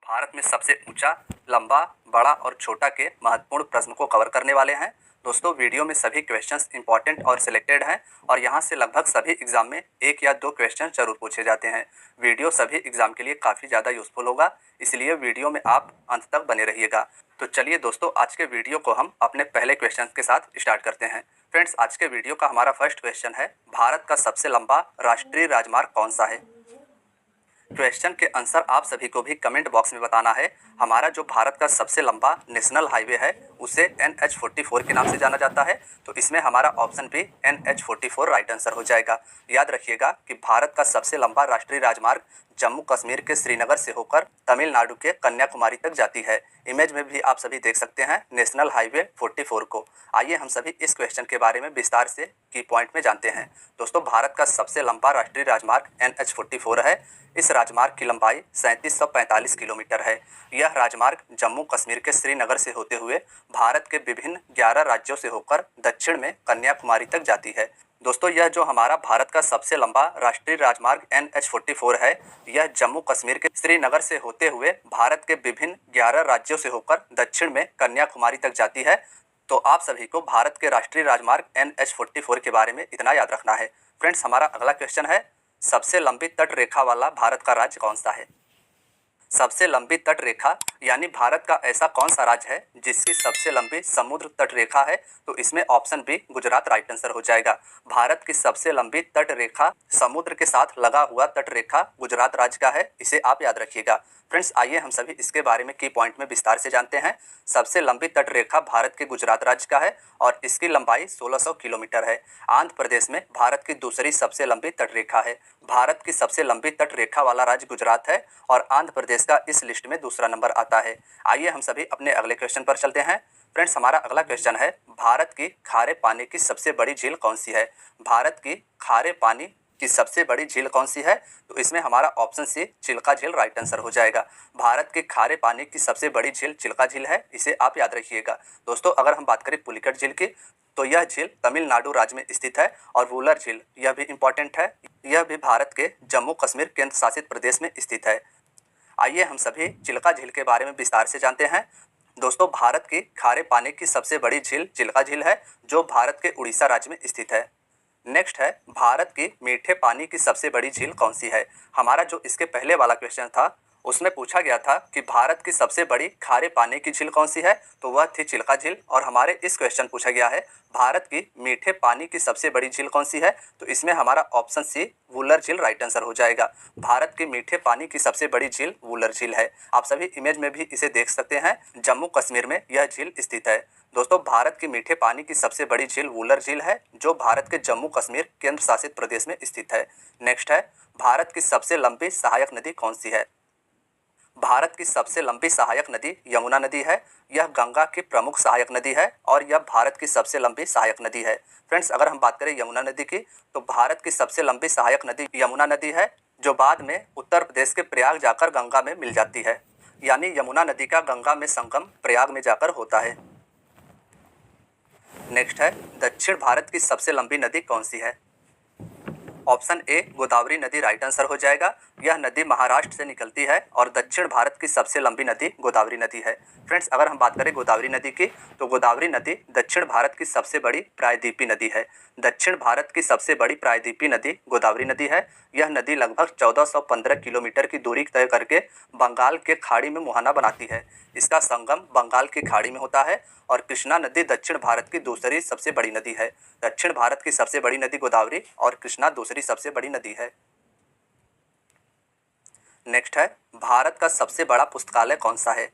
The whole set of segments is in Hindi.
भारत में सबसे ऊंचा, लंबा, बड़ा और छोटा के महत्वपूर्ण प्रश्न को कवर करने वाले हैं। दोस्तों, वीडियो में सभी क्वेश्चंस इंपॉर्टेंट और सिलेक्टेड हैं और यहाँ से लगभग सभी एग्जाम में एक या दो क्वेश्चन जरूर पूछे जाते हैं। वीडियो सभी एग्जाम के लिए काफ़ी ज़्यादा यूजफुल होगा, इसलिए वीडियो में आप अंत तक बने रहिएगा। तो चलिए दोस्तों, आज के वीडियो को हम अपने पहले क्वेश्चन के साथ स्टार्ट करते हैं। फ्रेंड्स, आज के वीडियो का हमारा फर्स्ट क्वेश्चन है, भारत का सबसे लंबा राष्ट्रीय राजमार्ग कौन सा है। क्वेश्चन के आंसर आप सभी को भी कमेंट बॉक्स में बताना है। हमारा जो भारत का सबसे लंबा नेशनल हाईवे है उसे NH44 के नाम से जाना जाता है, तो इसमें हमारा ऑप्शन भी NH44 राइट आंसर हो जाएगा। याद रखिएगा कि भारत का सबसे लंबा राष्ट्रीय राजमार्ग जम्मू कश्मीर के श्रीनगर से होकर तमिलनाडु के कन्याकुमारी तक जाती है। इमेज में भी आप सभी देख सकते हैं नेशनल हाईवे 44 को। आइए हम सभी इस क्वेश्चन के बारे में विस्तार से की पॉइंट में जानते हैं। दोस्तों, भारत का सबसे लंबा राष्ट्रीय राजमार्ग NH44 है। इस राजमार्ग की लंबाई 3745 किलोमीटर है। यह राजमार्ग जम्मू कश्मीर के श्रीनगर से होते हुए भारत के विभिन्न 11 राज्यों से होकर दक्षिण में कन्याकुमारी तक जाती है। दोस्तों, यह जो हमारा भारत का सबसे लंबा राष्ट्रीय राजमार्ग NH44 है, यह जम्मू कश्मीर के श्रीनगर से होते हुए भारत के विभिन्न 11 राज्यों से होकर दक्षिण में कन्याकुमारी तक जाती है। तो आप सभी को भारत के राष्ट्रीय राजमार्ग NH44 के बारे में इतना याद रखना है। फ्रेंड्स, हमारा अगला क्वेश्चन है, सबसे लंबी तट रेखा वाला भारत का राज्य कौन सा है। सबसे लंबी तट रेखा यानी भारत का ऐसा कौन सा राज्य है जिसकी सबसे लंबी समुद्र तट रेखा है, तो इसमें option B Gujarat right answer हो जाएगा। भारत की सबसे लंबी तट रेखा समुद्र के साथ लगा हुआ तट रेखा गुजरात राज्य का है, इसे आप याद रखिएगा। फ्रेंड्स, आइए हम सभी इसके बारे में की पॉइंट में विस्तार से जानते हैं। सबसे लंबी तट रेखा भारत के गुजरात राज्य का है और इसकी लंबाई 1600 किलोमीटर है। आंध्र प्रदेश में भारत की दूसरी सबसे लंबी तट रेखा है। भारत की सबसे लंबी तट रेखा वाला राज्य गुजरात है और आंध्र प्रदेश का इस लिस्ट में दूसरा नंबर आता है। आइए हम सभी अपने अगले क्वेश्चन पर चलते हैं। फ्रेंड्स, हमारा अगला क्वेश्चन है, भारत की खारे पानी की सबसे बड़ी झील कौन सी है। भारत की खारे पानी की सबसे बड़ी झील कौन सी है, तो इसमें हमारा ऑप्शन सी चिल्का झील राइट आंसर हो जाएगा। भारत के खारे पानी की सबसे बड़ी झील चिल्का झील है, इसे आप याद रखिएगा। दोस्तों, अगर हम बात करें पुलिकट झील की, तो यह झील तमिलनाडु राज्य में स्थित है। और वूलर झील, यह भी इंपॉर्टेंट है, यह भी भारत के जम्मू कश्मीर केंद्र शासित प्रदेश में स्थित है। आइए हम सभी चिल्का झील के बारे में विस्तार से जानते हैं। दोस्तों, भारत की खारे पानी की सबसे बड़ी झील चिल्का झील है, जो भारत के उड़ीसा राज्य में स्थित है। नेक्स्ट है, भारत की मीठे पानी की सबसे बड़ी झील कौन सी है। हमारा जो इसके पहले वाला क्वेश्चन था उसमें पूछा गया था कि भारत की सबसे बड़ी खारे पानी की झील कौन सी है, तो वह थी चिल्का झील। और हमारे इस क्वेश्चन पूछा गया है, भारत की मीठे पानी की सबसे बड़ी झील कौन सी है, तो इसमें हमारा ऑप्शन सी वूलर झील राइट आंसर हो जाएगा। भारत की मीठे पानी की सबसे बड़ी झील वूलर झील है। आप सभी इमेज में भी इसे देख सकते हैं, जम्मू कश्मीर में यह झील स्थित है। दोस्तों, भारत की मीठे पानी की सबसे बड़ी झील वूलर झील है, जो भारत के जम्मू कश्मीर केंद्र शासित प्रदेश में स्थित है। नेक्स्ट है, भारत की सबसे लंबी सहायक नदी कौन सी है। भारत की सबसे लंबी सहायक नदी यमुना नदी है। यह गंगा की प्रमुख सहायक नदी है और यह भारत की सबसे लंबी सहायक नदी है। फ्रेंड्स, अगर हम बात करें यमुना नदी की, तो भारत की सबसे लंबी सहायक नदी यमुना नदी है, जो बाद में उत्तर प्रदेश के प्रयाग जाकर गंगा में मिल जाती है। यानी यमुना नदी का गंगा में संगम प्रयाग में जाकर होता है। नेक्स्ट है, दक्षिण भारत की सबसे लंबी नदी कौन सी है। ऑप्शन ए गोदावरी नदी राइट आंसर हो जाएगा। यह नदी महाराष्ट्र से निकलती है और दक्षिण भारत की सबसे लंबी नदी गोदावरी नदी है। फ्रेंड्स, अगर हम बात करें गोदावरी नदी की, तो गोदावरी नदी दक्षिण भारत की सबसे बड़ी प्रायद्वीपीय नदी है। दक्षिण भारत की सबसे बड़ी प्रायद्वीपीय नदी गोदावरी नदी है। यह नदी लगभग 1415 किलोमीटर की दूरी तय करके बंगाल के खाड़ी में मुहाना बनाती है। इसका संगम बंगाल की खाड़ी में होता है और कृष्णा नदी दक्षिण भारत की दूसरी सबसे बड़ी नदी है। दक्षिण भारत की सबसे बड़ी नदी गोदावरी और कृष्णा दूसरी सबसे बड़ी नदी है। नेक्स्ट है, भारत का सबसे बड़ा पुस्तकालय कौन सा है।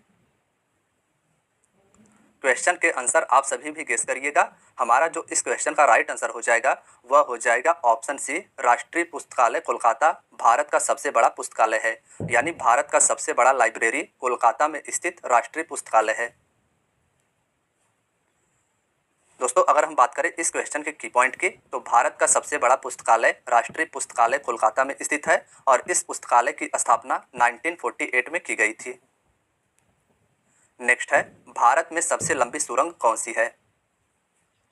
क्वेश्चन के आंसर आप सभी भी गेस करिएगा। हमारा जो इस क्वेश्चन का राइट आंसर हो जाएगा वह हो जाएगा ऑप्शन सी राष्ट्रीय पुस्तकालय कोलकाता भारत का सबसे बड़ा पुस्तकालय है। यानी भारत का सबसे बड़ा लाइब्रेरी कोलकाता में स्थित राष्ट्रीय पुस्तकालय है। दोस्तों, अगर हम बात करें इस क्वेश्चन के की पॉइंट की, तो भारत का सबसे बड़ा पुस्तकालय राष्ट्रीय पुस्तकालय कोलकाता में स्थित है और इस पुस्तकालय की स्थापना 1948 में की गई थी। नेक्स्ट है, भारत में सबसे लंबी सुरंग कौन सी है।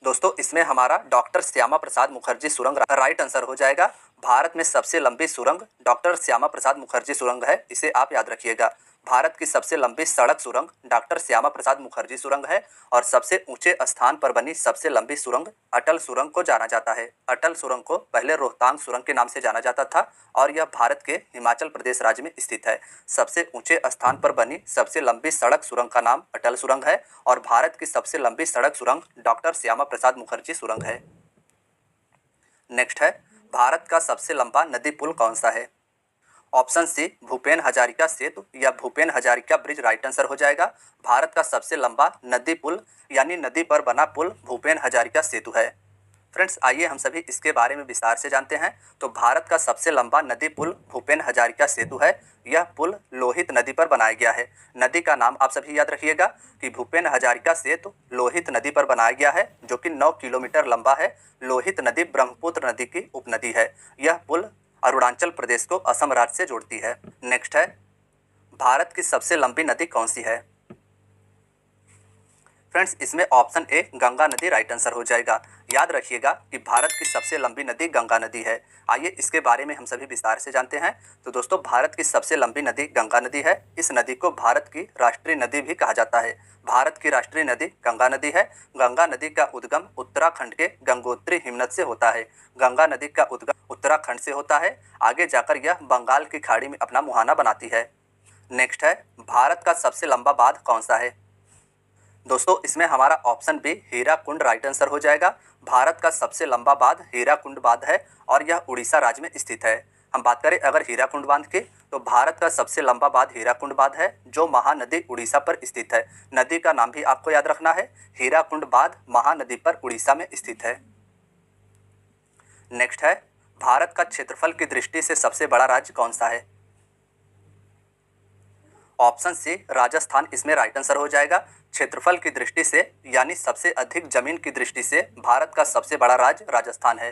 दोस्तों, इसमें हमारा डॉक्टर श्यामा प्रसाद मुखर्जी सुरंग राइट आंसर हो जाएगा। भारत में सबसे लंबी सुरंग डॉक्टर श्यामा प्रसाद मुखर्जी सुरंग है, इसे आप याद रखिएगा। भारत की सबसे लंबी सड़क सुरंग डॉक्टर श्यामा प्रसाद मुखर्जी सुरंग है और सबसे ऊंचे स्थान पर बनी सबसे लंबी सुरंग अटल सुरंग को जाना जाता है। अटल सुरंग को पहले रोहतांग सुरंग के नाम से जाना जाता था और यह भारत के हिमाचल प्रदेश राज्य में स्थित है। सबसे ऊंचे स्थान पर बनी सबसे लंबी सड़क सुरंग का नाम अटल सुरंग है और भारत की सबसे लंबी सड़क सुरंग डॉक्टर श्यामा प्रसाद मुखर्जी सुरंग है। नेक्स्ट है, भारत का सबसे लंबा नदी पुल कौन सा है? ऑप्शन सी भूपेन हजारिका सेतु या Bhupen Hazarika bridge right answer हो जाएगा। भारत का सबसे लंबा नदी पुल यानी नदी पर बना पुल भूपेन हजारिका सेतु है। फ्रेंड्स, आइए हम सभी इसके बारे में विस्तार से जानते हैं। तो भारत का सबसे लंबा नदी पुल भूपेन हजारिका सेतु है। यह पुल लोहित नदी पर बनाया गया है। नदी का नाम आप सभी याद रखिएगा कि भूपेन हजारिका सेतु लोहित नदी पर बनाया गया है, जो कि 9 किलोमीटर लंबा है। लोहित नदी ब्रह्मपुत्र नदी की उपनदी है। यह पुल अरुणाचल प्रदेश को असम राज्य से जोड़ती है। नेक्स्ट है, भारत की सबसे लंबी नदी कौन सी है? फ्रेंड्स, इसमें ऑप्शन ए गंगा नदी राइट आंसर हो जाएगा। याद रखिएगा कि भारत की सबसे लंबी नदी गंगा नदी है। आइए इसके बारे में हम सभी विस्तार से जानते हैं। तो दोस्तों, भारत की सबसे लंबी नदी गंगा नदी है। इस नदी को भारत की राष्ट्रीय नदी भी कहा जाता है। भारत की राष्ट्रीय नदी गंगा नदी है। गंगा नदी का उद्गम उत्तराखंड के गंगोत्री हिमनद से होता है। गंगा नदी का उद्गम उत्तराखंड से होता है। आगे जाकर यह बंगाल की खाड़ी में अपना मुहाना बनाती है। नेक्स्ट है, भारत का सबसे लंबा बांध कौन सा है? दोस्तों, इसमें हमारा option B Hirakud right answer हो जाएगा। भारत का सबसे लंबा बांध हीराकुंड बांध है और यह उड़ीसा राज्य में स्थित है। हम बात करें अगर हीराकुंड बांध की, तो भारत का सबसे लंबा बांध हीराकुंड बांध है, जो महानदी उड़ीसा पर स्थित है। नदी का नाम भी आपको याद रखना है, हीराकुंड बांध महानदी पर उड़ीसा में स्थित है। नेक्स्ट है, भारत का क्षेत्रफल की दृष्टि से सबसे बड़ा राज्य कौन सा है? ऑप्शन सी राजस्थान इसमें राइट आंसर हो जाएगा। क्षेत्रफल की दृष्टि से यानी सबसे अधिक जमीन की दृष्टि से भारत का सबसे बड़ा राज्य राजस्थान है।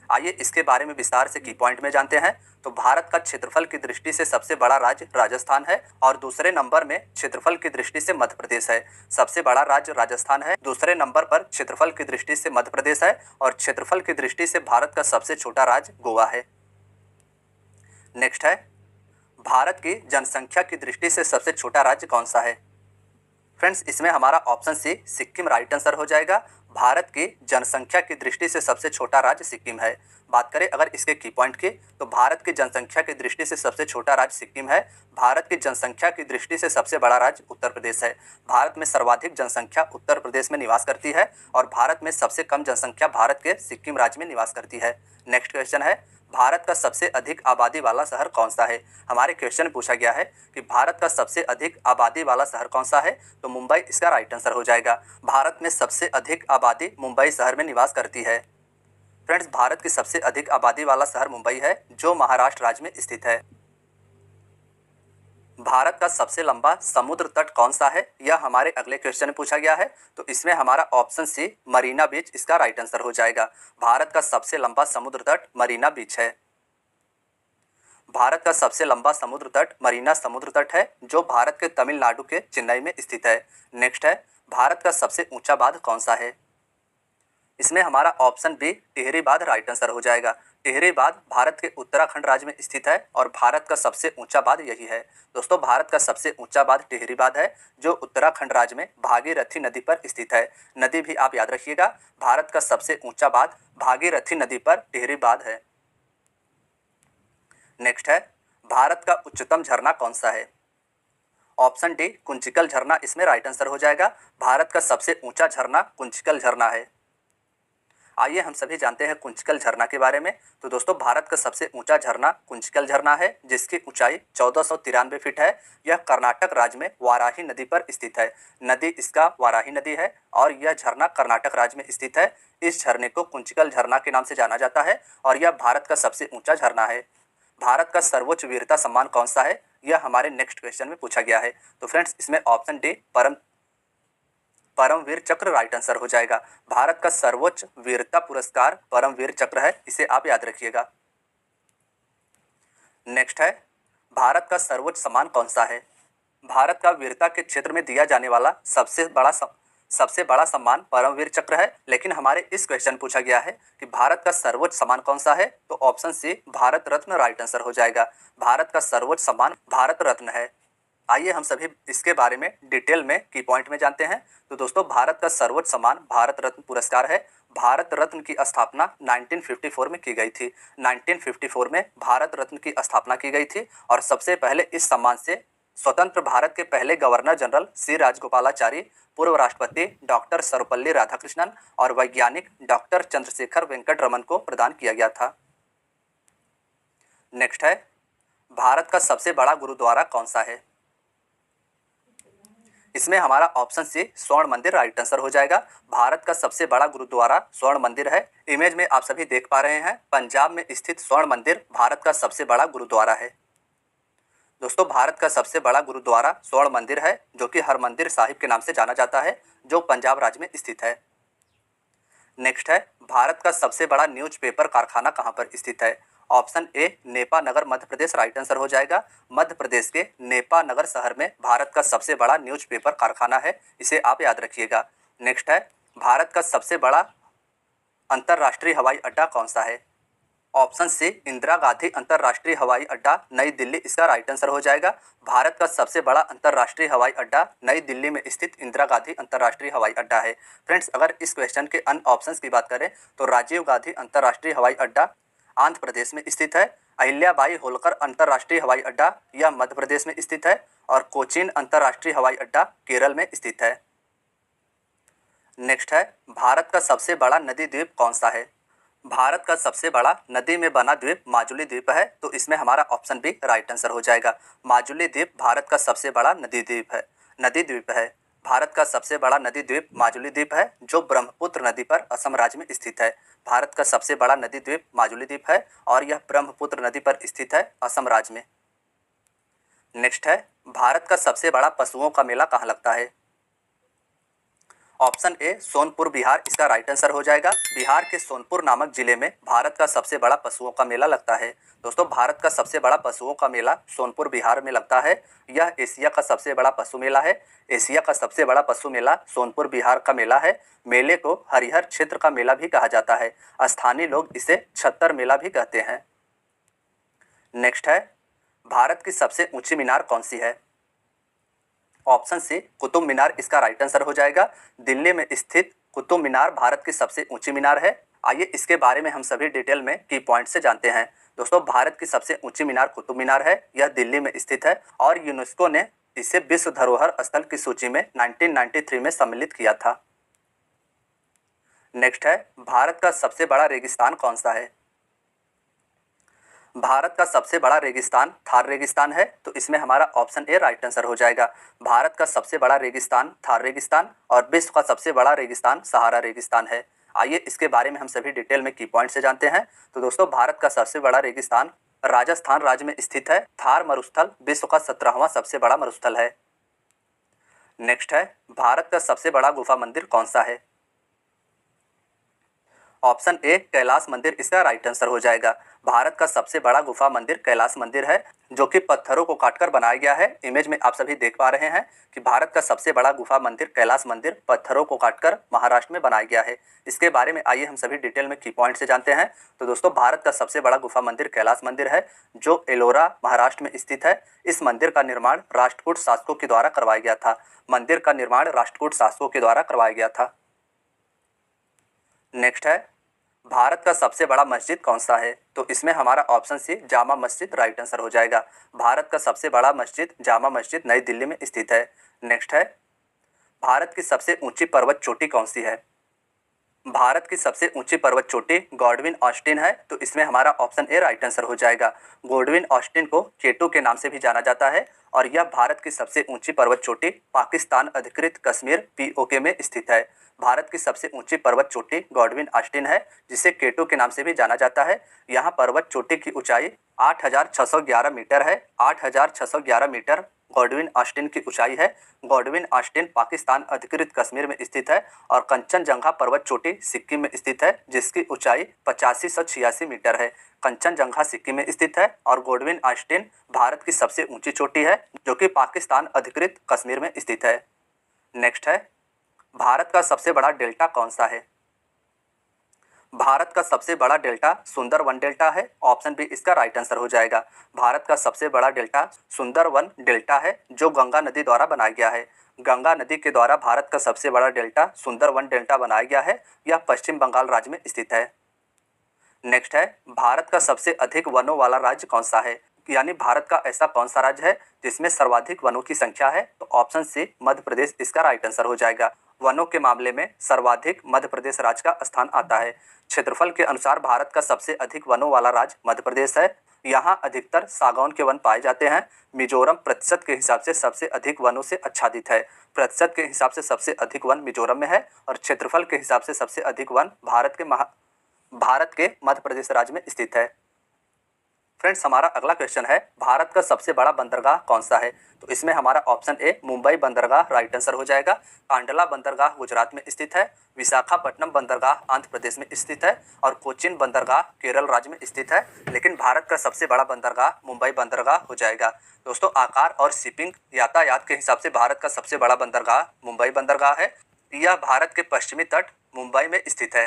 आइए इसके बारे में विस्तार से की पॉइंट में जानते हैं। तो भारत का क्षेत्रफल की दृष्टि से सबसे बड़ा राज्य राजस्थान है और दूसरे नंबर में क्षेत्रफल की दृष्टि से मध्य प्रदेश है। सबसे बड़ा राज्य राजस्थान है, दूसरे नंबर पर क्षेत्रफल की दृष्टि से मध्य प्रदेश है और क्षेत्रफल की दृष्टि से भारत का सबसे छोटा राज्य गोवा है। नेक्स्ट है, भारत की जनसंख्या की दृष्टि से सबसे छोटा राज्य कौन सा है? फ्रेंड्स, इसमें हमारा option C Sikkim right answer हो जाएगा। भारत की जनसंख्या की दृष्टि से सबसे छोटा राज्य सिक्किम है। बात करें अगर इसके की पॉइंट की, तो भारत की जनसंख्या की दृष्टि से सबसे छोटा राज्य सिक्किम है। भारत की जनसंख्या की दृष्टि से सबसे बड़ा राज्य उत्तर प्रदेश है। भारत में सर्वाधिक जनसंख्या उत्तर प्रदेश में निवास करती है और भारत में सबसे कम जनसंख्या भारत के सिक्किम राज्य में निवास करती है। नेक्स्ट क्वेश्चन है, भारत का सबसे अधिक आबादी वाला शहर कौन सा है? हमारे क्वेश्चन में पूछा गया है कि भारत का सबसे अधिक आबादी वाला शहर कौन सा है, तो मुंबई इसका राइट आंसर हो जाएगा। भारत में सबसे अधिक आबादी मुंबई शहर में निवास करती है। फ्रेंड्स, भारत की सबसे अधिक आबादी वाला शहर मुंबई है, जो महाराष्ट्र राज्य में स्थित है। भारत का सबसे लंबा समुद्र तट कौन सा है, यह हमारे अगले क्वेश्चन में पूछा गया है। तो इसमें हमारा ऑप्शन सी मरीना बीच इसका राइट आंसर हो जाएगा। भारत का सबसे लंबा समुद्र तट मरीना बीच है। भारत का सबसे लंबा समुद्र तट मरीना समुद्र तट है, जो भारत के तमिलनाडु के चेन्नई में स्थित है। नेक्स्ट है, भारत का सबसे ऊंचा बांध कौन सा है? इसमें हमारा ऑप्शन बी टिहरी बांध राइट आंसर हो जाएगा। टिहरी बांध भारत के उत्तराखंड राज्य में स्थित है और भारत का सबसे ऊंचा बांध यही है। दोस्तों, भारत का सबसे ऊंचा बांध टिहरी बांध है, जो उत्तराखंड राज्य में भागीरथी नदी पर स्थित है। नदी भी आप याद रखिएगा, भारत का सबसे ऊंचा बांध भागीरथी नदी पर टिहरी बांध है। नेक्स्ट है, भारत का उच्चतम झरना कौन सा है? ऑप्शन डी कुंचिकल झरना इसमें राइट आंसर हो जाएगा। भारत का सबसे ऊंचा झरना कुंचिकल झरना है। आइए हम सभी जानते हैं कुंचिकल झरना के बारे में। तो दोस्तों, भारत का सबसे ऊंचा झरना कुंचिकल झरना है, जिसकी ऊंचाई 1493 फीट है। यह कर्नाटक राज्य में वाराही नदी पर स्थित है। नदी इसका वाराही नदी है और यह झरना कर्नाटक राज्य में स्थित है। इस झरने को कुंचिकल झरना के नाम से जाना जाता है और यह भारत का सबसे ऊंचा झरना है। भारत का सर्वोच्च वीरता सम्मान कौन सा है, यह हमारे नेक्स्ट क्वेश्चन में पूछा गया है। तो फ्रेंड्स, इसमें ऑप्शन डी परमवीर चक्र राइट आंसर हो जाएगा। भारत का सर्वोच्च वीरता पुरस्कार परमवीर चक्र है, इसे आप याद रखिएगा। नेक्स्ट है, भारत का सर्वोच्च सम्मान कौन सा है? भारत का वीरता के क्षेत्र में दिया जाने वाला सबसे बड़ा सबसे बड़ा सम्मान परमवीर चक्र है, लेकिन हमारे इस क्वेश्चन पूछा गया है कि भारत का सर्वोच्च सम्मान कौन सा है, तो option C Bharat Ratna right answer हो जाएगा। भारत का सर्वोच्च सम्मान भारत रत्न है। आइए हम सभी इसके बारे में डिटेल में की पॉइंट में जानते हैं। तो दोस्तों, भारत का सर्वोच्च सम्मान भारत रत्न पुरस्कार है। भारत रत्न की स्थापना 1954 में की गई थी। 1954 में भारत रत्न की स्थापना की गई थी और सबसे पहले इस सम्मान से स्वतंत्र भारत के पहले गवर्नर जनरल सी राजगोपालाचारी, पूर्व राष्ट्रपति डॉक्टर सर्वपल्ली राधाकृष्णन और वैज्ञानिक डॉक्टर चंद्रशेखर वेंकट रमन को प्रदान किया गया था। नेक्स्ट है, भारत का सबसे बड़ा गुरुद्वारा कौन सा है? इसमें हमारा ऑप्शन सी स्वर्ण मंदिर राइट आंसर हो जाएगा। भारत का सबसे बड़ा गुरुद्वारा स्वर्ण मंदिर है। इमेज में आप सभी देख पा रहे हैं, पंजाब में स्थित स्वर्ण मंदिर भारत का सबसे बड़ा गुरुद्वारा है। दोस्तों, भारत का सबसे बड़ा गुरुद्वारा स्वर्ण मंदिर है, जो कि हरमंदिर साहिब के नाम से जाना जाता है, जो पंजाब राज्य में स्थित है। नेक्स्ट है, भारत का सबसे बड़ा न्यूज़पेपर कारखाना कहाँ पर स्थित है? Option A Nipah Nagar Madhya Pradesh right answer हो जाएगा। मध्य प्रदेश के नेपा नगर शहर में भारत का सबसे बड़ा न्यूज़पेपर कारखाना है, इसे आप याद रखिएगा। नेक्स्ट है, भारत का सबसे बड़ा अंतर्राष्ट्रीय हवाई अड्डा कौन सा है? ऑप्शन सी इंदिरा गांधी अंतर्राष्ट्रीय हवाई अड्डा नई दिल्ली इसका राइट आंसर हो जाएगा। भारत का सबसे बड़ा अंतर्राष्ट्रीय हवाई अड्डा नई दिल्ली में स्थित इंदिरा गांधी अंतर्राष्ट्रीय हवाई अड्डा है। फ्रेंड्स, अगर इस क्वेश्चन के अन्य ऑप्शंस की बात करें तो राजीव गांधी अंतर्राष्ट्रीय हवाई अड्डा आंध्र प्रदेश में स्थित है, अहिल्याबाई होलकर अंतर्राष्ट्रीय हवाई अड्डा यह मध्य प्रदेश में स्थित है और कोचीन अंतर्राष्ट्रीय हवाई अड्डा केरल में स्थित है। नेक्स्ट है, भारत का सबसे बड़ा नदी द्वीप कौन सा है? भारत का सबसे बड़ा नदी में बना द्वीप माजुली द्वीप है, तो इसमें हमारा ऑप्शन बी राइट आंसर हो जाएगा। माजुली द्वीप भारत का सबसे बड़ा नदी द्वीप है। भारत का सबसे बड़ा नदी द्वीप माजुली द्वीप है, जो ब्रह्मपुत्र नदी पर असम राज्य में स्थित है। भारत का सबसे बड़ा नदी द्वीप माजुली द्वीप है और यह ब्रह्मपुत्र नदी पर स्थित है, असम राज्य में। नेक्स्ट है, भारत का सबसे बड़ा पशुओं का मेला कहाँ लगता है? ऑप्शन ए सोनपुर बिहार इसका राइट आंसर हो जाएगा। बिहार के सोनपुर नामक जिले में भारत का सबसे बड़ा पशुओं का मेला लगता है। दोस्तों, भारत का सबसे बड़ा पशुओं का मेला सोनपुर बिहार में लगता है। यह एशिया का सबसे बड़ा पशु मेला है। एशिया का सबसे बड़ा पशु मेला सोनपुर बिहार का मेला है। मेले को हरिहर क्षेत्र का मेला भी कहा जाता है। स्थानीय लोग इसे छत्तर मेला भी कहते हैं। नेक्स्ट है, भारत की सबसे ऊंची मीनार कौन सी है? ऑप्शन सी कुतुब मीनार इसका राइट आंसर हो जाएगा। दिल्ली में स्थित कुतुब मीनार भारत की सबसे ऊंची मीनार है। आइए इसके बारे में हम सभी डिटेल में की पॉइंट से जानते हैं। दोस्तों, भारत की सबसे ऊंची मीनार कुतुब मीनार है। यह दिल्ली में स्थित है और यूनेस्को ने इसे विश्व धरोहर स्थल की सूची में 1993 में सम्मिलित किया था। नेक्स्ट है, भारत का सबसे बड़ा रेगिस्तान कौन सा है? भारत का सबसे बड़ा रेगिस्तान थार रेगिस्तान है, तो इसमें हमारा ऑप्शन ए राइट आंसर हो जाएगा। भारत का सबसे बड़ा रेगिस्तान थार रेगिस्तान और विश्व का सबसे बड़ा रेगिस्तान सहारा रेगिस्तान है। आइए इसके बारे में हम सभी डिटेल में की पॉइंट से जानते हैं। तो दोस्तों, भारत का सबसे बड़ा रेगिस्तान राजस्थान राज्य में स्थित है। थार मरुस्थल विश्व का 17वां सबसे बड़ा मरुस्थल है। नेक्स्ट है, भारत का सबसे बड़ा गुफा मंदिर कौन सा है? ऑप्शन ए कैलाश मंदिर इसका राइट आंसर हो जाएगा। भारत का सबसे बड़ा गुफा मंदिर कैलाश मंदिर है, जो कि पत्थरों को काटकर बनाया गया है। इमेज में आप सभी देख पा रहे हैं कि भारत का सबसे बड़ा गुफा मंदिर कैलाश मंदिर पत्थरों को काटकर महाराष्ट्र में बनाया गया है। इसके बारे में आइए हम सभी डिटेल में की पॉइंट से जानते हैं। तो दोस्तों, भारत का सबसे बड़ा गुफा मंदिर कैलाश मंदिर है, जो एलोरा महाराष्ट्र में स्थित है। इस मंदिर का निर्माण राष्ट्रकूट शासकों के द्वारा करवाया गया था। मंदिर का निर्माण राष्ट्रकूट शासकों के द्वारा करवाया गया था। नेक्स्ट है, भारत का सबसे बड़ा मस्जिद कौन सा है? तो इसमें हमारा ऑप्शन सी जामा मस्जिद राइट आंसर हो जाएगा। भारत का सबसे बड़ा मस्जिद जामा मस्जिद नई दिल्ली में स्थित है। नेक्स्ट है, भारत की सबसे ऊंची पर्वत चोटी कौन सी है? भारत की सबसे ऊंची पर्वत चोटी गॉडविन ऑस्टिन है, तो इसमें हमारा ऑप्शन ए राइट आंसर हो जाएगा। गॉडविन ऑस्टिन को केटू के नाम से भी जाना जाता है और यह भारत की सबसे ऊंची पर्वत चोटी पाकिस्तान अधिकृत कश्मीर पीओके में स्थित है। भारत की सबसे ऊंची पर्वत चोटी गॉडविन ऑस्टिन है, जिसे केटू के नाम से भी जाना जाता है। यहाँ पर्वत चोटी की ऊंचाई 8,611 मीटर है। 8,611 मीटर गॉडविन ऑस्टिन की ऊंचाई है। गॉडविन ऑस्टिन पाकिस्तान अधिकृत कश्मीर में स्थित है और कंचनजंगा पर्वत चोटी सिक्किम में स्थित है, जिसकी ऊंचाई 8586 मीटर है। कंचनजंगा सिक्किम में स्थित है और गॉडविन ऑस्टिन भारत की सबसे ऊंची चोटी है, जो कि पाकिस्तान अधिकृत कश्मीर में स्थित है। नेक्स्ट है, भारत का सबसे बड़ा डेल्टा कौन सा है? भारत का सबसे बड़ा डेल्टा सुंदरवन डेल्टा है। ऑप्शन बी इसका राइट आंसर हो जाएगा। भारत का सबसे बड़ा डेल्टा सुंदरवन डेल्टा है, जो गंगा नदी द्वारा बनाया गया है। गंगा नदी के द्वारा भारत का सबसे बड़ा डेल्टा सुंदरवन डेल्टा बनाया गया है। यह पश्चिम बंगाल राज्य में स्थित है। नेक्स्ट है, भारत का सबसे अधिक वनों वाला राज्य कौन सा है? यानी भारत का ऐसा कौन सा राज्य है जिसमें सर्वाधिक वनों की संख्या है? तो ऑप्शन सी मध्य प्रदेश इसका राइट आंसर हो जाएगा। वनों के मामले में सर्वाधिक मध्य प्रदेश राज्य का स्थान आता है। क्षेत्रफल के अनुसार भारत का सबसे अधिक वनों वाला राज्य मध्य प्रदेश है। यहाँ अधिकतर सागौन के वन पाए जाते हैं। मिजोरम प्रतिशत के हिसाब से सबसे अधिक वनों से आच्छादित है। प्रतिशत के हिसाब से सबसे अधिक वन मिजोरम में है और क्षेत्रफल के हिसाब से सबसे अधिक वन भारत के मध्य प्रदेश राज्य में स्थित है। फ्रेंड्स, हमारा अगला क्वेश्चन है, भारत का सबसे बड़ा बंदरगाह कौन सा है? तो इसमें हमारा ऑप्शन ए मुंबई बंदरगाह राइट आंसर हो जाएगा। कांडला बंदरगाह गुजरात में स्थित है। विशाखापट्टनम बंदरगाह आंध्र प्रदेश में स्थित है और कोचिन बंदरगाह केरल राज्य में स्थित है। लेकिन भारत का सबसे बड़ा बंदरगाह मुंबई बंदरगाह हो जाएगा। दोस्तों, आकार और शिपिंग यातायात के हिसाब से भारत का सबसे बड़ा बंदरगाह मुंबई बंदरगाह है। यह भारत के पश्चिमी तट मुंबई में स्थित है।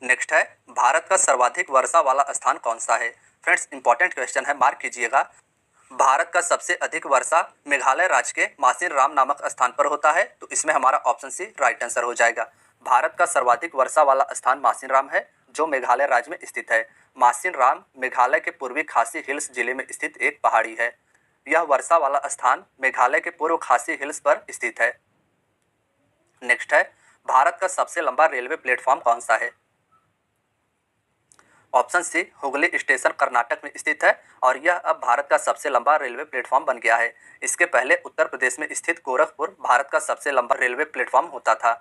नेक्स्ट है, भारत का सर्वाधिक वर्षा वाला स्थान कौन सा है? फ्रेंड्स, इंपॉर्टेंट क्वेश्चन है, मार्क कीजिएगा। भारत का सबसे अधिक वर्षा मेघालय राज्य के मासिन राम नामक स्थान पर होता है। तो इसमें हमारा ऑप्शन सी राइट आंसर हो जाएगा। भारत का सर्वाधिक वर्षा वाला स्थान मासिन राम है, जो मेघालय राज्य में स्थित है। मासिन राम मेघालय के पूर्वी खासी हिल्स जिले में स्थित एक पहाड़ी है। यह वर्षा वाला स्थान मेघालय के पूर्व खासी हिल्स पर स्थित है। नेक्स्ट है, भारत का सबसे लंबा रेलवे प्लेटफॉर्म कौन सा है? Option C Hooghly station Karnataka में स्थित है और यह अब भारत का सबसे लंबा रेलवे प्लेटफॉर्म बन गया है। इसके पहले उत्तर प्रदेश में स्थित गोरखपुर भारत का सबसे लंबा रेलवे प्लेटफॉर्म होता था।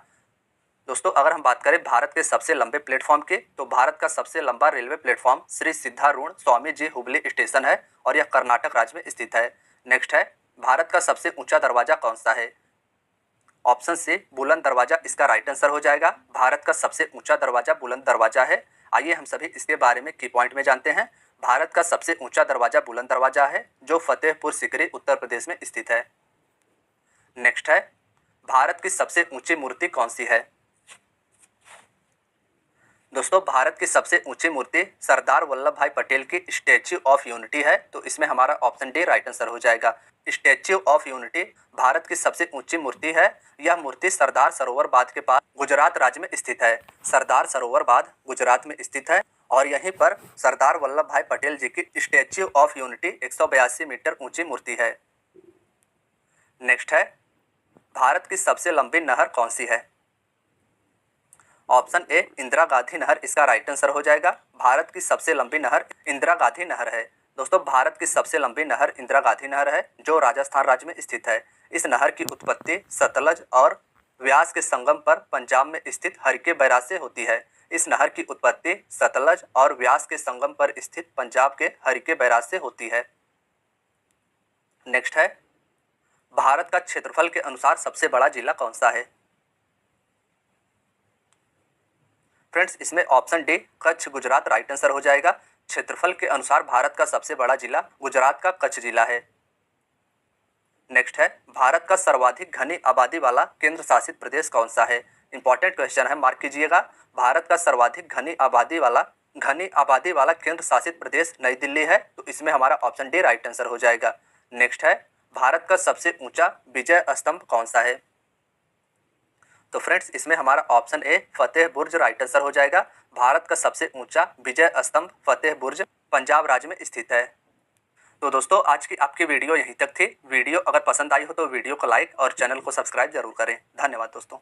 दोस्तों, अगर हम बात करें भारत के सबसे लंबे प्लेटफॉर्म की, तो भारत का सबसे लंबा railway platform Shri Siddharudha Swami ji Hooghly station है और यह कर्नाटक राज्य में स्थित है। नेक्स्ट है, भारत का सबसे ऊंचा दरवाजा कौन सा है? ऑप्शन सी बुलंद दरवाजा इसका राइट आंसर हो जाएगा। भारत का सबसे ऊंचा दरवाजा बुलंद दरवाजा है। आइए हम सभी इसके बारे में की पॉइंट में जानते हैं। भारत का सबसे ऊंचा दरवाजा बुलंद दरवाजा है, जो फतेहपुर सीकरी उत्तर प्रदेश में स्थित है। नेक्स्ट है, भारत की सबसे ऊंची मूर्ति कौन सी है? दोस्तों, भारत की सबसे ऊंची मूर्ति सरदार वल्लभ भाई पटेल की स्टैच्यू ऑफ यूनिटी है। तो इसमें हमारा ऑप्शन डी राइट आंसर हो जाएगा। स्टैच्यू ऑफ यूनिटी भारत की सबसे ऊंची मूर्ति है। यह मूर्ति सरदार सरोवर बांध के पास गुजरात राज्य में स्थित है। सरदार सरोवर बांध गुजरात में स्थित है और यहीं पर सरदार वल्लभ भाई पटेल जी की स्टैच्यू ऑफ यूनिटी 182 मीटर ऊंची मूर्ति है। नेक्स्ट है, भारत की सबसे लंबी नहर कौन सी है? ऑप्शन ए इंदिरा गांधी नहर इसका राइट आंसर हो जाएगा। भारत की सबसे लंबी नहर इंदिरा गांधी नहर है। दोस्तों, भारत की सबसे लंबी नहर इंदिरा गांधी नहर है, जो राजस्थान राज्य में स्थित है। इस नहर की उत्पत्ति सतलज और व्यास के संगम पर पंजाब में स्थित हरिके बैराज से होती है। इस नहर की उत्पत्ति सतलज और व्यास के संगम पर स्थित पंजाब के हरिके बैराज से होती है। नेक्स्ट है, भारत का क्षेत्रफल के अनुसार सबसे बड़ा जिला कौन सा है? फ्रेंड्स, इसमें option D Kutch Gujarat right answer हो जाएगा। क्षेत्रफल के अनुसार भारत का सबसे बड़ा जिला गुजरात का कच्छ जिला है। नेक्स्ट है, भारत का सर्वाधिक घनी आबादी वाला केंद्र शासित प्रदेश कौन सा है? इंपॉर्टेंट क्वेश्चन है, मार्क कीजिएगा। भारत का सर्वाधिक घनी आबादी वाला केंद्र शासित प्रदेश नई दिल्ली है। तो इसमें हमारा ऑप्शन डी राइट आंसर हो जाएगा। नेक्स्ट है, भारत का सबसे ऊंचा विजय स्तंभ कौन सा है? तो फ्रेंड्स, इसमें हमारा option A Fateh Burj right answer हो जाएगा। भारत का सबसे ऊंचा विजय स्तंभ फतेह बुर्ज पंजाब राज्य में स्थित है। तो दोस्तों, आज की आपकी वीडियो यहीं तक थी। वीडियो अगर पसंद आई हो तो वीडियो को लाइक और चैनल को सब्सक्राइब जरूर करें। धन्यवाद दोस्तों।